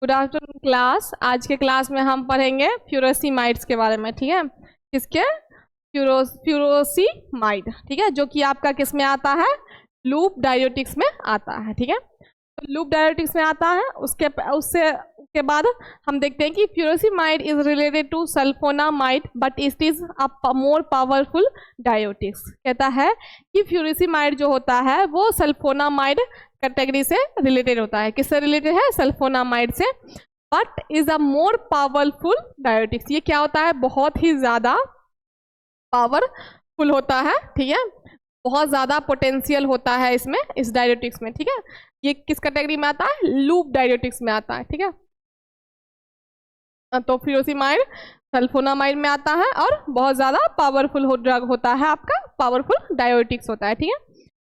Good afternoon class. आज के class में हम पढ़ेंगे फ्यूरोसीमाइड्स के बारे में। ठीक है, किसके? फ्यूरोसीमाइड। ठीक है, जो कि आपका किस में आता है? लूप डायोटिक्स में आता है। ठीक है, तो लूप डायोटिक्स में आता है। उसके बाद हम देखते हैं कि furosemide is related to sulfonamide but it is a more powerful diuretics. कहता है कि फ्यूरोसीमाइड जो होता है वो सल्फोनामाइड कैटेगरी से रिलेटेड होता है। किससे रिलेटेड है? सल्फोनामाइड से। But is a more powerful diuretics. ये क्या होता है? बहुत ही ज्यादा पावरफुल होता है। ठीक है, बहुत ज्यादा पोटेंशियल होता है इसमें, इस डायोटिक्स में। ठीक है, ये किस कैटेगरी में आता है? लूप डायोटिक्स में आता है। ठीक है, तो फ्यूरोसीमाइड सल्फोनामाइड में आता है और बहुत ज्यादा पावरफुल ड्रग होता है, आपका पावरफुल डायोटिक्स होता है। ठीक है,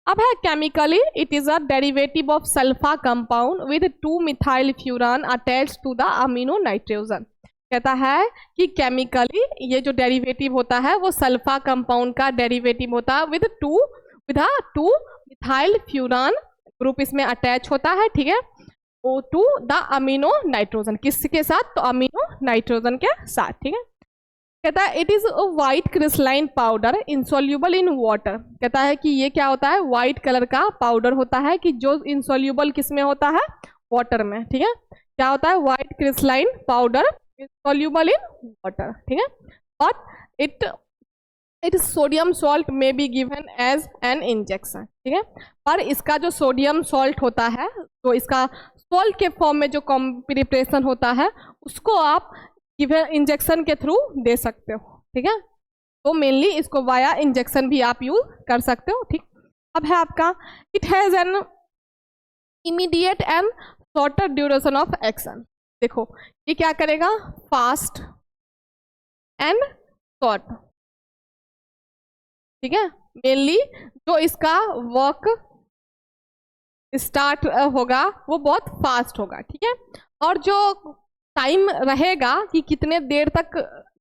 अब है chemically it is a derivative of sulfa compound with 2-मिथाइल furan attached to the amino nitrogen. कहता है कि केमिकली ये जो डेरिवेटिव होता है वो सल्फा कंपाउंड का डेरिवेटिव होता है विद 2-मिथाइल फ्यूरान ग्रुप इसमें अटैच होता है। ठीक है, टू द अमीनो नाइट्रोजन। किसके साथ? तो अमीनो नाइट्रोजन के साथ। ठीक है, कहता है it is a white crystalline powder insoluble in water. कहता है कि ये क्या होता है? वाइट कलर का पाउडर होता है कि जो इनसोल्यूबल किस में होता है? वाटर में। ठीक है, क्या होता है? White crystalline powder insoluble in water. ठीक है, बट इट सोडियम सॉल्ट में be given as an injection. ठीक है, पर इसका जो सोडियम सॉल्ट होता है, तो इसका सॉल्ट के फॉर्म में जो प्रिपरेशन होता है उसको आप इंजेक्शन के थ्रू दे सकते हो। ठीक है, तो मेनली इसको वाया इंजेक्शन भी आप यूज कर सकते हो। ठीक, अब है आपका it has an immediate and shorter duration of action. देखो ये क्या करेगा? Fast and short. ठीक है, मेनली जो इसका वर्क स्टार्ट होगा वो बहुत फास्ट होगा। ठीक है, और जो टाइम रहेगा कि कितने देर तक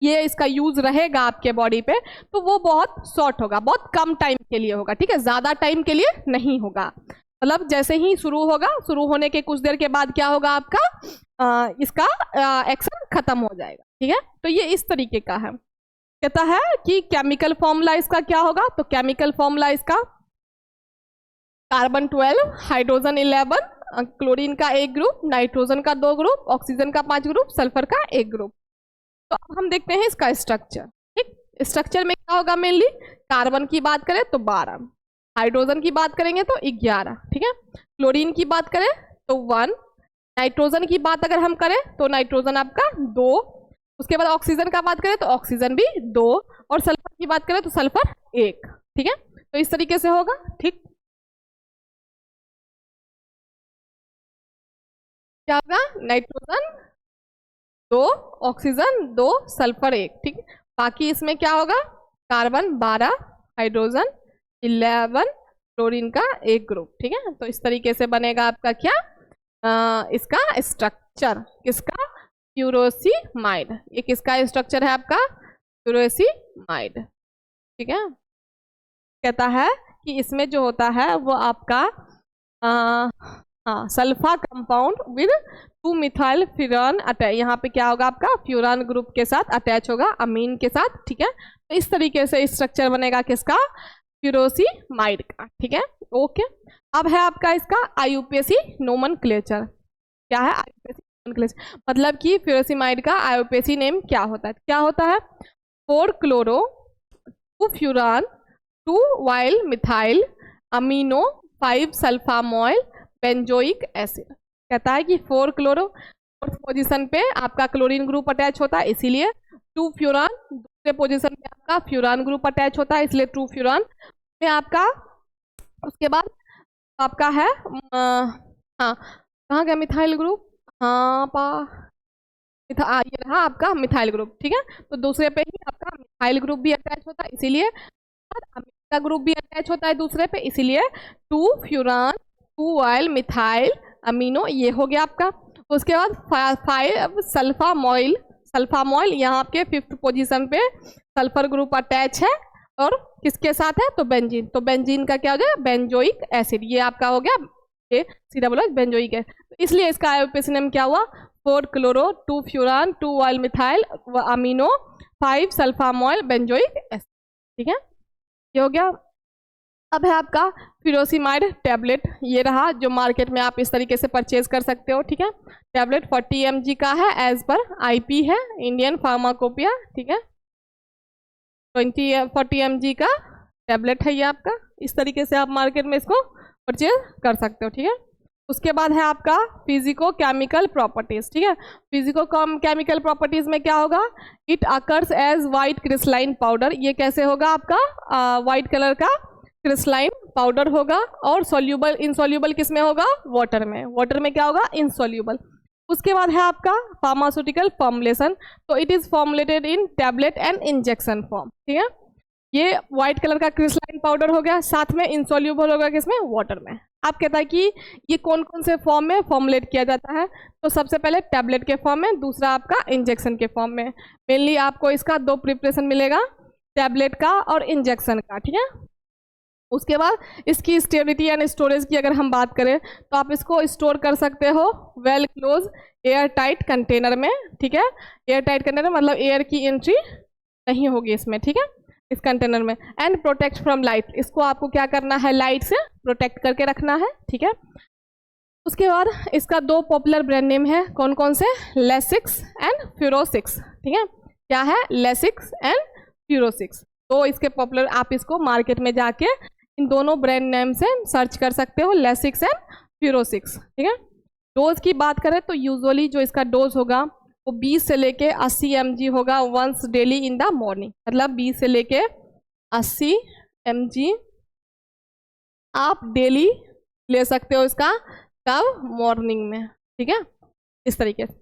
ये इसका यूज रहेगा आपके बॉडी पे, तो वो बहुत शॉर्ट होगा, बहुत कम टाइम के लिए होगा। ठीक है, ज्यादा टाइम के लिए नहीं होगा। मतलब जैसे ही शुरू होगा, शुरू होने के कुछ देर के बाद क्या होगा? आपका इसका एक्शन खत्म हो जाएगा। ठीक है, तो ये इस तरीके का है। कहता है कि केमिकल फॉर्मूला इसका क्या होगा? तो केमिकल फॉर्मूला इसका कार्बन 12, हाइड्रोजन 11, क्लोरीन का 1 ग्रुप, नाइट्रोजन का 2 ग्रुप, ऑक्सीजन का 5 ग्रुप, सल्फर का 1 ग्रुप। तो अब हम देखते हैं इसका स्ट्रक्चर। ठीक, स्ट्रक्चर में क्या होगा? मेनली कार्बन की बात करें तो 12, हाइड्रोजन की बात करेंगे तो 11। ठीक है, क्लोरीन की बात करें तो 1, नाइट्रोजन की बात अगर हम करें तो नाइट्रोजन आपका 2, उसके बाद ऑक्सीजन का बात करें तो ऑक्सीजन भी 2, और सल्फर की बात करें तो सल्फर 1। ठीक है, तो इस तरीके से होगा। ठीक, क्या होगा? Nitrogen 2, oxygen 2, sulphur 1। ठीक है, बाकी इसमें क्या होगा? कार्बन 12, हाइड्रोजन 11, क्लोरीन का 1 ग्रुप। ठीक है, तो इस तरीके से बनेगा आपका क्या? इसका स्ट्रक्चर। किसका? फ्यूरोसीमाइड। ये किसका स्ट्रक्चर है? आपका फ्यूरोसीमाइड। ठीक है, कहता है कि इसमें जो होता है वो आपका हाँ सल्फा कंपाउंड विद 2-मिथाइल फ्यूरान अटैच। यहाँ पे क्या होगा? आपका फ्यूरान ग्रुप के साथ अटैच होगा, अमीन के साथ। ठीक है, तो इस तरीके से स्ट्रक्चर बनेगा किसका? फ्यूरोसीमाइड का। ठीक है, ओके। अब है आपका इसका आईयूपीएसी नोमेनक्लेचर। क्या है आईयूपीएसी नोमेनक्लेचर? मतलब कि फ्यूरोसीमाइड का आईयूपीएसी नेम क्या होता है? क्या होता है? 4 chloro 2 furan 2 yl methyl amino 5 sulfamoyl benzoic acid. कहता है कि 4 क्लोरो, फोर्थ पोजीशन पे आपका क्लोरीन ग्रुप अटैच होता है इसीलिए 2 फ्यूरान, दूसरे पोजीशन पे आपका फ्यूरान ग्रुप अटैच होता है इसलिए 2 फ्यूरान में आपका। उसके बाद आपका है हाँ कहाँ गया मिथाइल ग्रुप? हाँ ये रहा आपका मिथाइल ग्रुप। ठीक है, तो दूसरे पे ही आपका मिथाइल ग्रुप भी अटैच होता है इसीलिए, अमीन का ग्रुप भी अटैच होता है दूसरे पे इसीलिए 2 फ्यूरान 2 वाइल मिथाइल अमीनो, ये हो गया आपका। उसके बाद 5 सल्फामॉइल। सल्फामॉइल यहाँ आपके 5th पोजीशन पे सल्फर ग्रुप अटैच है और किसके साथ है? तो बेंजीन। तो बेंजीन का क्या हो गया? Benzoic acid. ये आपका हो गया ये सीधा बोला बेंजोइक है, तो इसलिए इसका आईयूपीएसी नेम क्या हुआ? 4 chloro, 2 furan, 2 yl methyl amino, 5 sulfamoyl benzoic acid. ठीक है, ये हो गया। अब है आपका फ्यूरोसिमाइड टैबलेट, ये रहा जो मार्केट में आप इस तरीके से परचेज कर सकते हो। ठीक है, टैबलेट 40 mg का है, एज पर IP है इंडियन फार्माकोपिया। ठीक है, 40 mg का टैबलेट है ये आपका, इस तरीके से आप मार्केट में इसको परचेज कर सकते हो। ठीक है, उसके बाद है आपका फिजिको केमिकल प्रॉपर्टीज। ठीक है, फिजिको केमिकल प्रॉपर्टीज में क्या होगा, it occurs as white crystalline powder. ये कैसे होगा आपका, वाइट कलर का क्रिस्टलाइन पाउडर होगा, और सोल्यूबल इनसोल्यूबल किस में होगा, वाटर में। वाटर में क्या होगा, इनसोल्यूबल। उसके बाद है आपका फार्मास्यूटिकल फॉर्मुलेशन, तो it is formulated in tablet and injection form. ठीक है, ये व्हाइट कलर का क्रिस्टलाइन पाउडर हो गया, साथ में इनसोल्यूबल होगा किसमें, वाटर में। आप कहता है कि ये कौन कौन से फॉर्म में फॉर्मुलेट किया जाता है, तो सबसे पहले टैबलेट के फॉर्म में, दूसरा आपका इंजेक्शन के फॉर्म में। मेनली आपको इसका 2 प्रिपरेशन मिलेगा, टैबलेट का और इंजेक्शन का। ठीक है, उसके बाद इसकी स्टेबिलिटी एंड स्टोरेज की अगर हम बात करें, तो आप इसको स्टोर कर सकते हो well close air tight container में। ठीक है, एयर टाइट कंटेनर मतलब एयर की एंट्री नहीं होगी इसमें। ठीक है, इस कंटेनर में। एंड प्रोटेक्ट फ्रॉम लाइट, इसको आपको क्या करना है, लाइट से प्रोटेक्ट करके रखना है। ठीक है, उसके बाद इसका 2 पॉपुलर ब्रांड नेम है, कौन कौन से, लेसिक्स एंड फ्यूरोसिक्स। ठीक है, क्या है, लेसिक्स एंड फ्यूरोसिक्स, तो इसके पॉपुलर, आप इसको मार्केट में जाके इन दोनों ब्रांड नेम से सर्च कर सकते हो, लेसिक्स एंड फ्यूरोसिक्स। ठीक है, डोज की बात करें तो यूजुअली जो इसका डोज होगा वो 20 से लेके 80 mg होगा once daily in the morning. मतलब 20 से लेके 80 mg आप डेली ले सकते हो इसका, कब, मॉर्निंग में। ठीक है, इस तरीके से।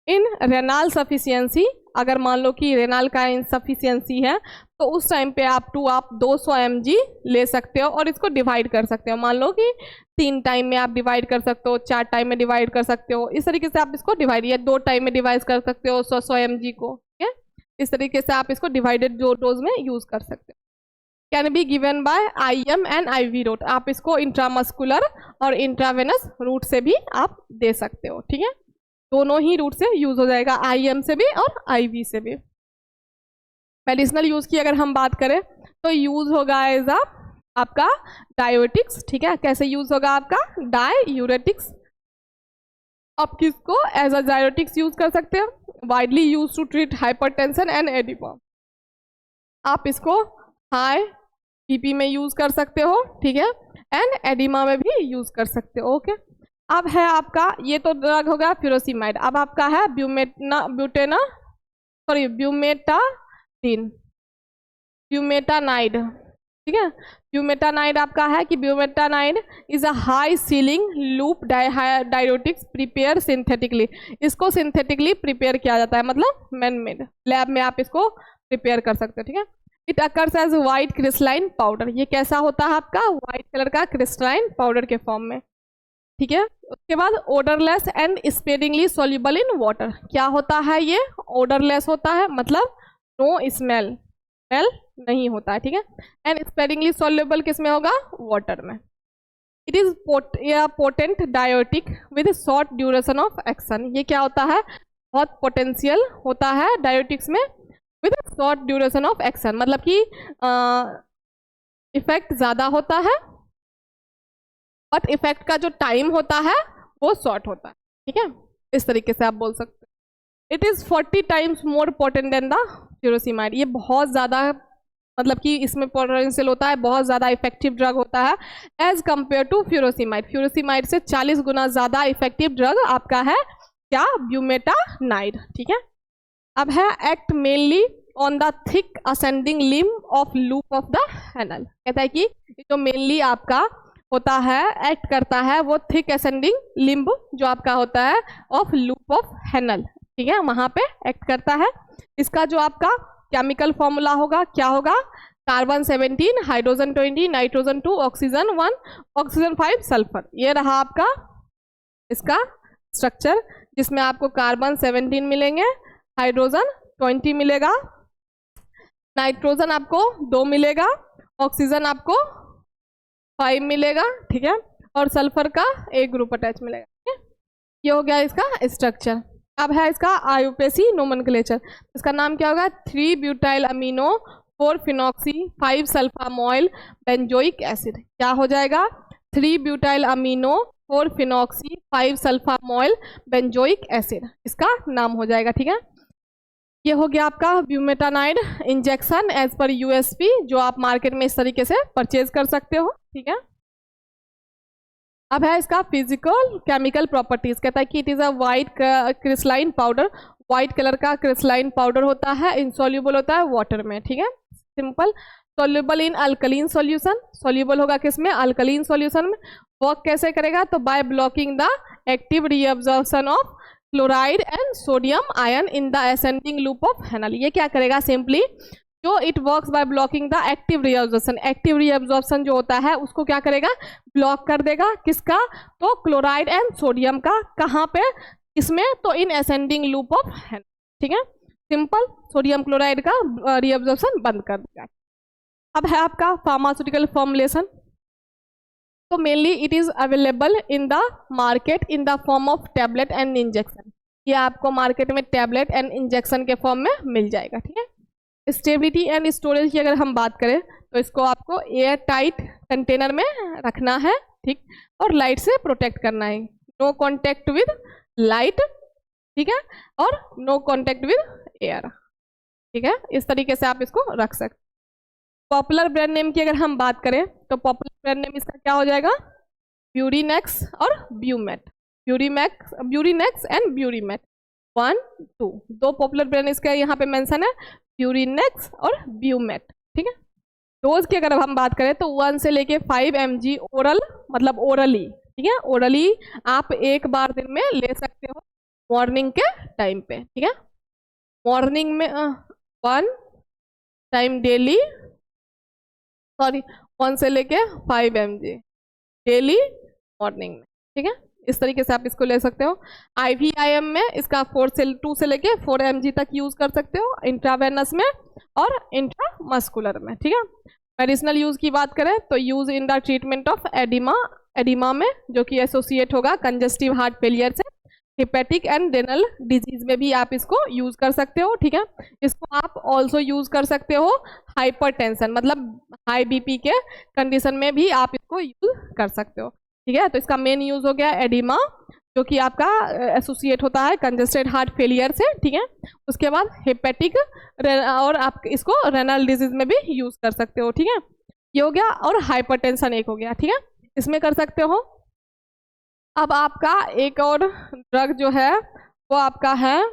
इन रेनाल सफिशियंसी, अगर मान लो कि रेनाल का इनसफिशियंसी है, तो उस टाइम पे आप 200 mg ले सकते हो, और इसको डिवाइड कर सकते हो। मान लो कि 3 टाइम में आप डिवाइड कर सकते हो, 4 टाइम में डिवाइड कर सकते हो, इस तरीके से आप इसको डिवाइड, या 2 टाइम में डिवाइड कर सकते हो 100 mg को। ठीक है, इस तरीके से आप इसको डिवाइडेड जो डोज में यूज कर सकते हो। Can be given by IM and IV route, आप इसको इंट्रामस्कुलर और इंट्रावेनस रूट से भी आप दे सकते हो। ठीक है, दोनों ही रूट से यूज हो जाएगा, IM से भी और IV से भी। मेडिसिनल यूज की अगर हम बात करें तो यूज होगा एज आपका डायोटिक्स। ठीक है, कैसे यूज होगा आपका, डायूरेटिक्स। आप किसको एज अ डायोटिक्स यूज कर सकते हो, widely use to treat hypertension and oedema. आप इसको हाई BP में यूज कर सकते हो। ठीक है, एंड एडिमा में भी यूज कर सकते हो। ओके, अब है आपका, ये तो ड्रग होगा फ्यूरोसिमाइड। अब आपका है ब्यूमेटानाइड। ठीक है, ब्यूमेटानाइड आपका है कि bumetanide is a high ceiling loop diuretics prepare synthetically. इसको सिंथेटिकली प्रिपेयर किया जाता है, मतलब मैन मेड, लैब में आप इसको प्रिपेयर कर सकते हो। ठीक है, it occurs as white crystalline powder. ये कैसा होता है आपका, व्हाइट कलर का क्रिस्टलाइन पाउडर के फॉर्म में। ठीक है, उसके बाद odourless and sparingly soluble in water. क्या होता है ये, ओडरलेस होता है, मतलब नो स्मेल, स्मेल नहीं होता है। ठीक है, एंड स्पेरिंगली सोल्यूबल किस में होगा, वाटर में। It is potent diuretic with short duration of action. ये क्या होता है, बहुत पोटेंशियल होता है डायोटिक्स में with short duration of action, मतलब कि इफेक्ट ज़्यादा होता है, बट इफेक्ट का जो टाइम होता है वो शॉर्ट होता है। ठीक है, इस तरीके से आप बोल सकते हैं। It is 40 times more potent then the furosemide. ये बहुत ज़्यादा, मतलब कि इसमें पोटेंशियल होता है, बहुत ज़्यादा इफेक्टिव ड्रग होता है as compare to furosemide. Furosemide से 40 गुना ज़्यादा इफेक्टिव ड्रग आपका है क्या, ब्यूमेटानाइड। ठीक है, अब है act mainly on the thick ascending limb of loop of the हैनल। कहता है कि जो मेनली आपका होता है, एक्ट करता है, वो थिक असेंडिंग लिम्ब जो आपका होता है ऑफ लूप ऑफ हैनल। ठीक है, वहाँ पे एक्ट करता है। इसका जो आपका केमिकल फॉर्मूला होगा क्या होगा, carbon 17, hydrogen 20, nitrogen 2, oxygen 1, oxygen 5, sulphur. ये रहा आपका इसका स्ट्रक्चर, जिसमें आपको कार्बन 17 मिलेंगे, हाइड्रोजन 20 मिलेगा, नाइट्रोजन आपको 2 मिलेगा, ऑक्सीजन आपको 5 मिलेगा। ठीक है, और सल्फर का एक ग्रुप अटैच मिलेगा। ठीक है, ये हो गया इसका स्ट्रक्चर। अब है इसका आईयूपीएसी नोमेनक्लेचर, इसका नाम क्या होगा, 3 butyl amino 4 phenoxy 5 sulfamoyl benzoic acid. क्या हो जाएगा, 3 butyl amino 4 phenoxy 5 sulfamoyl benzoic acid, इसका नाम हो जाएगा। ठीक है, ये हो गया आपका ब्यूमेटानाइड इंजेक्शन एज पर यूएसपी, जो आप मार्केट में इस तरीके से परचेज कर सकते हो। ठीक है, अब है इसका फिजिकल केमिकल प्रॉपर्टीज, कहता है कि it is a white crystalline powder, white colour का क्रिस्टलाइन पाउडर होता है, इनसॉल्युबल होता है वाटर में। ठीक है, simple, soluble in alkaline solution, soluble होगा किसमें, अल्कलीन सॉल्यूशन में। वर्क कैसे करेगा, तो by blocking the active reabsorption of chloride and sodium ion in the ascending loop of Henle. ये क्या करेगा, सिंपली जो it works by blocking the active reabsorption, active reabsorption जो होता है उसको क्या करेगा, ब्लॉक कर देगा। किसका, तो क्लोराइड एंड सोडियम का, कहाँ पे, इसमें, तो in ascending loop of Henle. ठीक है, सिंपल, सोडियम क्लोराइड का रीअब्जॉर्प्शन बंद कर देगा। अब है आपका फार्मास्यूटिकल फॉर्मुलेशन, तो mainly it is available in the market in the form of tablet and injection, ये आपको मार्केट में टैबलेट एंड इंजेक्शन के फॉर्म में मिल जाएगा। ठीक है, स्टेबिलिटी एंड स्टोरेज की अगर हम बात करें तो इसको आपको एयर टाइट कंटेनर में रखना है, ठीक, और लाइट से प्रोटेक्ट करना है, नो कॉन्टेक्ट विद लाइट, ठीक है, और नो कॉन्टेक्ट विद एयर। ठीक है, इस तरीके से आप इसको रख सकते। पॉपुलर ब्रांड नेम की अगर हम बात करें तो पॉपुलर ब्रांड नेम इसका क्या हो जाएगा, ब्यूरीनेक्स और ब्यूमेट, ब्यूरीनेक्स एंड ब्यूरीमेट, 1 2 दो पॉपुलर ब्रांड इसका यहाँ पे मेंशन है, ब्यूरीनेक्स और ब्यूमेट। ठीक है, डोज की अगर हम बात करें तो 1 से लेके 5 mg ओरल, मतलब ओरली, ठीक है, ओरली आप एक बार दिन में ले सकते हो, मॉर्निंग के टाइम पे। ठीक है, मॉर्निंग में 1 टाइम डेली, सॉरी 1 से लेके 5 mg डेली मॉर्निंग में। ठीक है, इस तरीके से आप इसको ले सकते हो। IVIM में इसका 2 से लेके 4 mg तक यूज कर सकते हो, इंट्रावेनस में और इंट्रामस्कुलर में। ठीक है, मेडिसिनल यूज की बात करें तो use in the treatment of oedema में, जो कि एसोसिएट होगा कंजस्टिव हार्ट फेलियर से, हिपेटिक एंड रेनल डिजीज में भी आप इसको यूज कर सकते हो। ठीक है, इसको आप ऑल्सो यूज कर सकते हो हाइपरटेंशन, मतलब हाई बीपी के कंडीशन में भी आप इसको यूज कर सकते हो। ठीक है, तो इसका मेन यूज हो गया एडिमा, जो कि आपका एसोसिएट होता है कंजस्टेड हार्ट फेलियर से। ठीक है, उसके बाद हिपेटिक और आप इसको रेनल डिजीज में भी यूज कर सकते हो। ठीक है, ये हो गया, और हाइपरटेंशन एक हो गया। ठीक है, इसमें कर सकते हो। अब आपका एक और ड्रग जो है वो आपका है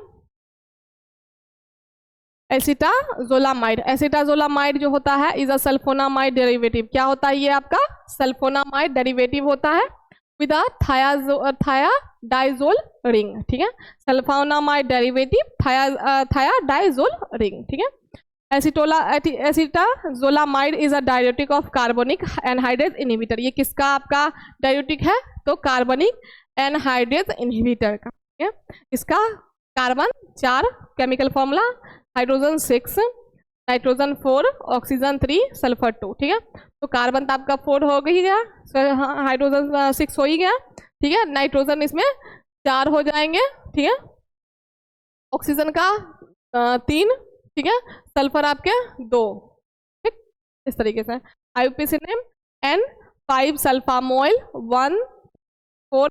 एसिटाजोलामाइड। एसिटाजोलामाइड जो होता है इज अ सल्फोनामाइड डेरिवेटिव। क्या होता है ये आपका सल्फोनामाइड डेरिवेटिव होता है विद अ थायाडाइजोल रिंग। ठीक है, सल्फोनामाइड डेरिवेटिव थायाडाइजोल रिंग। ठीक है, acetazolamide is a diuretic of carbonic anhydrase inhibitor. ये किसका आपका डायरेटिक है, तो कार्बनिक एनहाइड्रेज इनहिबिटर का। ठीक है, इसका carbon 4 chemical formula, hydrogen 6, nitrogen 4, oxygen 3, sulphur 2। ठीक है, तो कार्बन तो आपका 4 हो ही गया, हाइड्रोजन 6 हो ही गया। ठीक है, नाइट्रोजन इसमें 4 हो जाएंगे। ठीक है, ऑक्सीजन का 3, ठीक है, सल्फर आपके 2। ठीक, इस तरीके से IUPAC name N5 sulphamoyl 1,4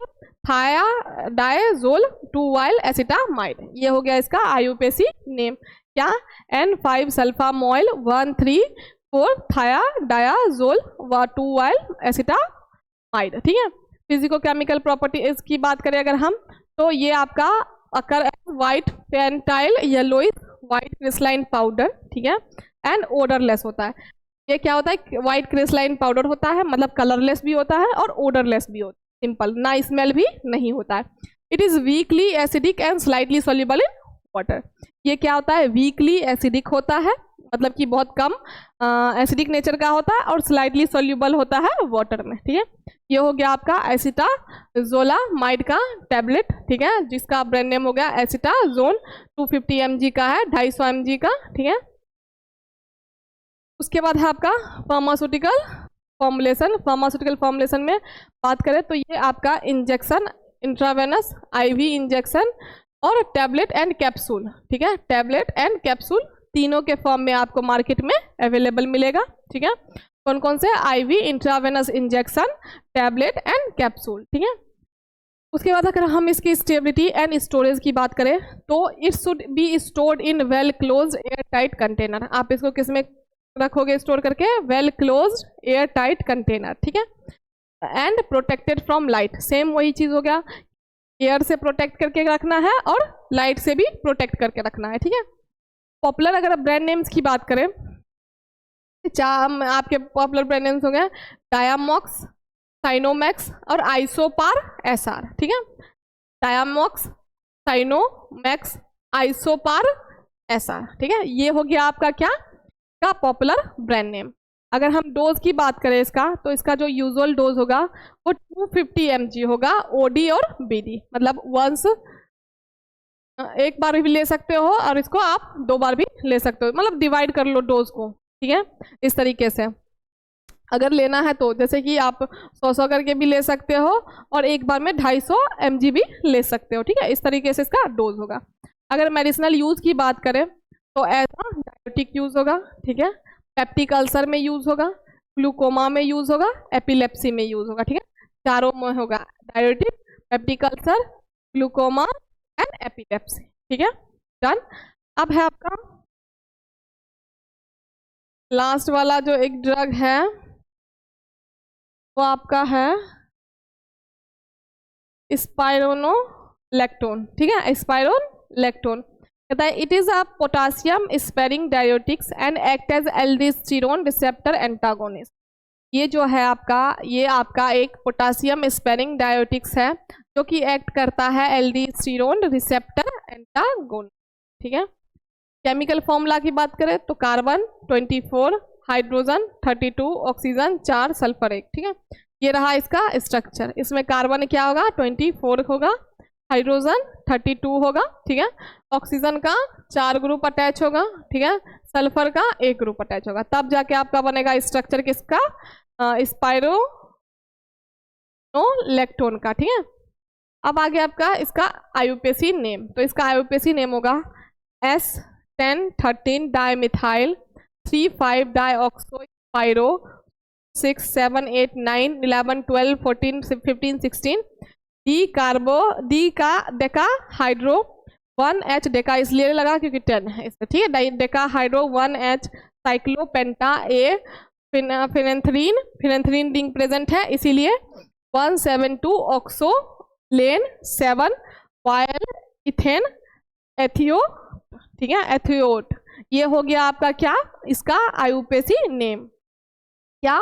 थायाडाइजोल 2 acetamide. ये हो गया इसका आईयूपीएसी नेम, क्या, N5 सल्फामोइल 1,3,4 थायाडाइजोल 2 एसिटामाइड। ठीक है, फिजिको-केमिकल प्रॉपर्टी की बात करें अगर हम, तो ये आपका अकर व्हाइट पेंटाइल येलोइश व्हाइट क्रिस्टलाइन पाउडर। ठीक है, एंड ओडरलेस होता है। ये क्या होता है, व्हाइट क्रिस्टलाइन पाउडर होता है, मतलब कलरलेस भी होता है और ओडरलेस भी होता है, सिंपल, ना स्मेल भी नहीं होता है। It is weakly acidic and slightly soluble in water. ये क्या होता है, वीकली एसिडिक होता है, मतलब कि बहुत कम एसिडिक नेचर का होता है, और स्लाइटली सोल्यूबल होता है वाटर में। ठीक है, ये हो गया आपका एसिटाजोलामाइड का टैबलेट। ठीक है, जिसका ब्रांड नेम हो गया एसिटाजोन, 250 mg का है, 250 mg का। ठीक है, उसके बाद है आपका फार्मास्यूटिकल फॉर्मुलेशन। फार्मास्यूटिकल फॉर्मुलेशन में बात करें तो ये आपका इंजेक्शन, इंट्रावेनस IV इंजेक्शन और टैबलेट एंड कैप्सूल, ठीक है, टैबलेट एंड कैप्सूल तीनों के फॉर्म में आपको मार्केट में अवेलेबल मिलेगा, ठीक है। कौन कौन से? IV, intravenous injection, tablet and capsule, ठीक है। उसके बाद अगर हम इसकी स्टेबिलिटी एंड स्टोरेज की बात करें तो it should be stored in well closed air tight container. आप इसको किस में रखोगे स्टोर करके? Well closed air tight container, ठीक है। And protected from light, same वही चीज़ हो गया, एयर से प्रोटेक्ट करके रखना है और लाइट से भी प्रोटेक्ट करके रखना है, ठीक है। पॉपुलर अगर ब्रांड नेम्स की बात करें, आपके पॉपुलर ब्रांड नेम्स हो गए डायामॉक्स, साइनोमैक्स और आइसोपार एसआर, ठीक है। डायामॉक्स, साइनोमैक्स, आइसोपार एसआर, ठीक है। ये हो गया आपका क्या का पॉपुलर ब्रांड नेम। अगर हम डोज की बात करें इसका, तो इसका जो यूजुअल डोज होगा वो 250 mg होगा, ओडी और बीडी, मतलब वंस एक बार भी ले सकते हो और इसको आप 2 बार भी ले सकते हो, मतलब डिवाइड कर लो डोज को, ठीक है, इस तरीके से। अगर लेना है तो जैसे कि आप 100 करके भी ले सकते हो और एक बार में 250 mg भी ले सकते हो, ठीक है। इस तरीके से इसका डोज होगा। अगर मेडिसिनल यूज की बात करें तो ऐसा डायबिटिक यूज होगा, ठीक है, पेप्टिक अल्सर में यूज होगा, ग्लूकोमा में यूज होगा, एपिलेप्सी में यूज होगा, ठीक है। चारों में होगा, diabetic, peptic ulcer, glaucoma and epilepsy, ठीक है, डन। अब है आपका लास्ट वाला जो एक ड्रग है वो आपका है स्पाइरोनोलेक्टोन, ठीक है, स्पाइरोलेक्टोन। कहता है it is a potassium sparing diuretics and act as aldosterone receptor antagonist. ये जो है आपका, ये आपका एक पोटासियम स्पेरिंग डायोटिक्स है जो कि एक्ट करता है एल्डोस्टेरोन रिसेप्टर एंटागोनिस्ट, ठीक है। केमिकल फॉर्मूला की बात करें तो कार्बन 24, हाइड्रोजन 32, ऑक्सीजन 4, सल्फर 1, ठीक है। ये रहा इसका स्ट्रक्चर। इसमें कार्बन क्या होगा? 24 होगा, हाइड्रोजन 32 होगा, ठीक है, ऑक्सीजन का 4 ग्रुप अटैच होगा, ठीक है, सल्फर का 1 ग्रुप अटैच होगा, तब जाके आपका बनेगा स्ट्रक्चर किसका? स्पाइरोनोलेक्टोन का, ठीक है। अब आगे आपका इसका आईयूपीएसी नेम, तो इसका आईयूपीएसी नेम होगा S10-13 dimethyl 3,5 dioxo spiro 6, 7, 8, 9, 11, 12, 14, 15, 16 D कार्बो, D का डेका हाइड्रो 1H डेका इसलिए लगा क्योंकि 10 है इसमें, ठीक है, Deka hydro 1H cyclopenta a phenanthrene ring present है इसीलिए 172 ऑक्सोलेन 7 वायल इथेन एथियो, ठीक है, एथियोट। ये हो गया आपका क्या? इसका आईयूपीएसी नेम क्या?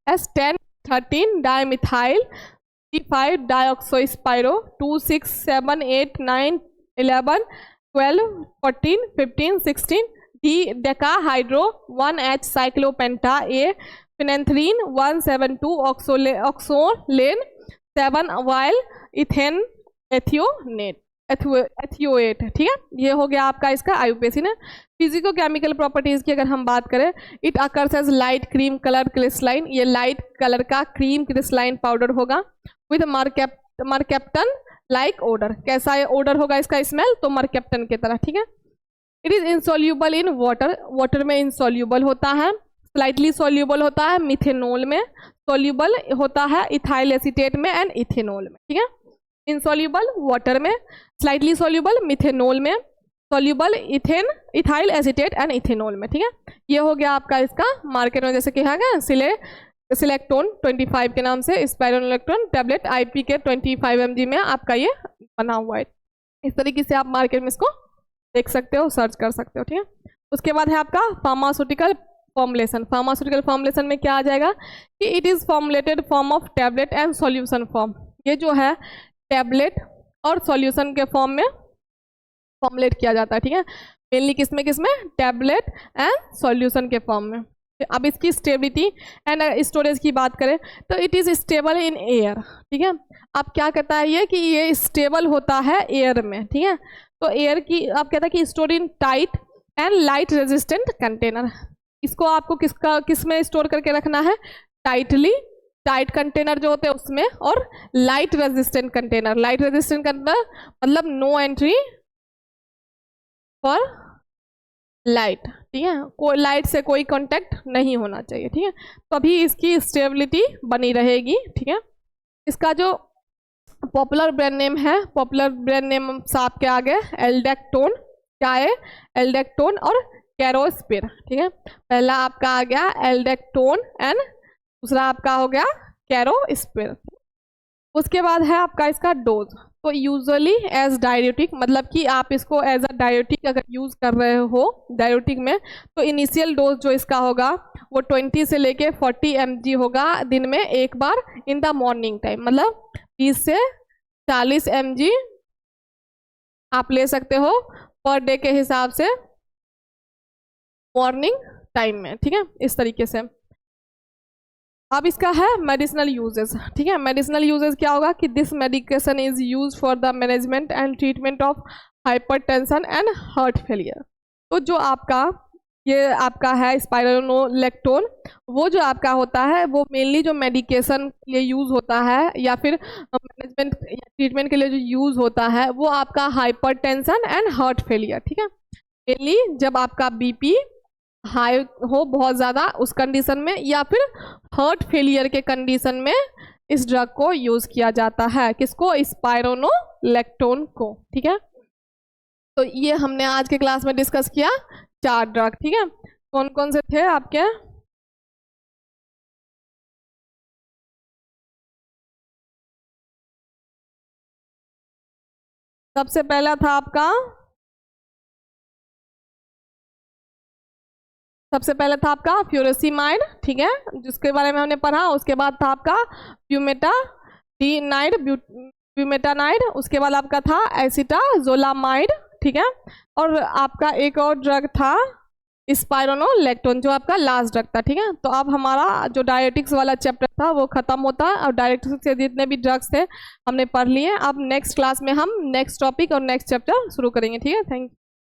S10-13 डाइमिथाइल 3,5 डाइऑक्सो स्पाइरो 2, 6, 7, 8, 9, 11, 12, 14, 15, 16 डी decahydro 1H cyclopenta a phenanthrene 172 oxolane 7 yl ethane ethionate ethioate, ठीक है। ये हो गया आपका इसका आईयूपीएसी ने। फिजिको केमिकल प्रॉपर्टीज की अगर हम बात करें, it occurs as light cream colour crystalline, ये लाइट कलर का क्रीम क्रिस्टलाइन पाउडर होगा विद मरकेप्टन लाइक ओडर। कैसा ये ओडर होगा इसका स्मेल? तो मरकेप्टन की तरह, ठीक है। It is insoluble in water, water में इनसोल्यूबल होता है, स्लाइटली सोल्यूबल होता है मिथेनॉल में, सोल्यूबल होता है इथाइल एसीटेट में एंड इथेनॉल में, ठीक है। इनसोल्यूबल वाटर में, स्लाइटली सोल्यूबल मिथेनॉल में, soluble ethyl acetate and ethanol में, ठीक है। ये हो गया आपका इसका मार्केट में जैसे कि है क्या सिलेक्टोन 25 के नाम से स्पाइरोनोलेक्टोन टैबलेट आईपी के 25 mg में आपका ये बना हुआ है। इस तरीके से आप मार्केट में इसको देख सकते हो, सर्च कर सकते हो, ठीक है। उसके बाद है आपका फार्मास्यूटिकल फॉर्मुलेशन। फार्मास्यूटिकल फॉर्मुलेशन में क्या आ जाएगा कि it is formulated form of tablet and solution form. ये जो है टैबलेट और सॉल्यूशन के फॉर्म में फॉर्मुलेट किया जाता है, ठीक है। मेनली किसमें किसमें? टैबलेट एंड सॉल्यूशन के फॉर्म में। अब इसकी स्टेबिलिटी एंड स्टोरेज की बात करें तो it is stable in air, ठीक है। अब क्या कहता है ये कि ये स्टेबल होता है एयर में, ठीक है। तो एयर की अब कहता है कि store in tight and light resistant container. इसको आपको किस में स्टोर करके रखना है? टाइट कंटेनर जो होते हैं उसमें, और light resistant container. Light resistant container मतलब नो एंट्री फॉर लाइट, ठीक है, कोई लाइट से कोई कांटेक्ट नहीं होना चाहिए, ठीक है। तो अभी इसकी स्टेबिलिटी बनी रहेगी, ठीक है। इसका जो पॉपुलर ब्रांड नेम है, पॉपुलर ब्रांड नेम साफ के आगे एल्डेक्टोन, क्या है, एल्डेक्टोन और कैरोस्पिर, ठीक है। पहला आपका आ गया एल्डेक्टोन एंड दूसरा आपका हो गया कैरोस्पिर। उसके बाद है आपका इसका डोज। तो यूजुअली एज डायरेटिक, मतलब कि आप इसको एज अ डायरेटिक अगर यूज कर रहे हो डायरेटिक में, तो इनिशियल डोज जो इसका होगा वो 20 से लेके 40 mg होगा दिन में एक बार इन द मॉर्निंग टाइम, मतलब 30 से 40 mg आप ले सकते हो पर डे के हिसाब से मॉर्निंग टाइम में, ठीक है, इस तरीके से। अब इसका है मेडिसिनल यूजेस, ठीक है। मेडिसिनल यूजेस क्या होगा कि this medication is use for the management and treatment of hypertension and heart failure. तो जो आपका ये आपका है स्पाइरोनोलेक्टोन, वो जो आपका होता है वो मेनली जो मेडिकेशन के लिए यूज होता है या फिर मैनेजमेंट या ट्रीटमेंट के लिए जो यूज होता है वो आपका हाइपरटेंशन एंड हार्ट फेलियर, ठीक है। मेनली जब आपका बीपी हाई हो बहुत ज़्यादा उस कंडीशन में, या फिर हार्ट फेलियर के कंडीशन में इस ड्रग को यूज़ किया जाता है, किसको, स्पाइरोनोलेक्टोन को, ठीक है। तो ये हमने आज के क्लास में डिस्कस किया 4 ड्रग, ठीक है। कौन कौन से थे आपके, सबसे पहला था आपका, सबसे पहले था आपका फ्यूरेसिमाइड, ठीक है, जिसके बारे में हमने पढ़ा। उसके बाद था आपका ब्यूमेटानाइड, उसके बाद आपका था एसिटाजोलामाइड, ठीक है। और आपका एक और ड्रग था स्पाइरोनोलेक्टोन, जो आपका लास्ट ड्रग था, ठीक है। तो अब हमारा जो डायरेटिक्स वाला चैप्टर था वो खत्म होता है और डायरेटिक्स से जितने भी ड्रग्स थे हमने पढ़ लिए। अब नेक्स्ट क्लास में हम नेक्स्ट टॉपिक और नेक्स्ट चैप्टर शुरू करेंगे, ठीक है। Thank you.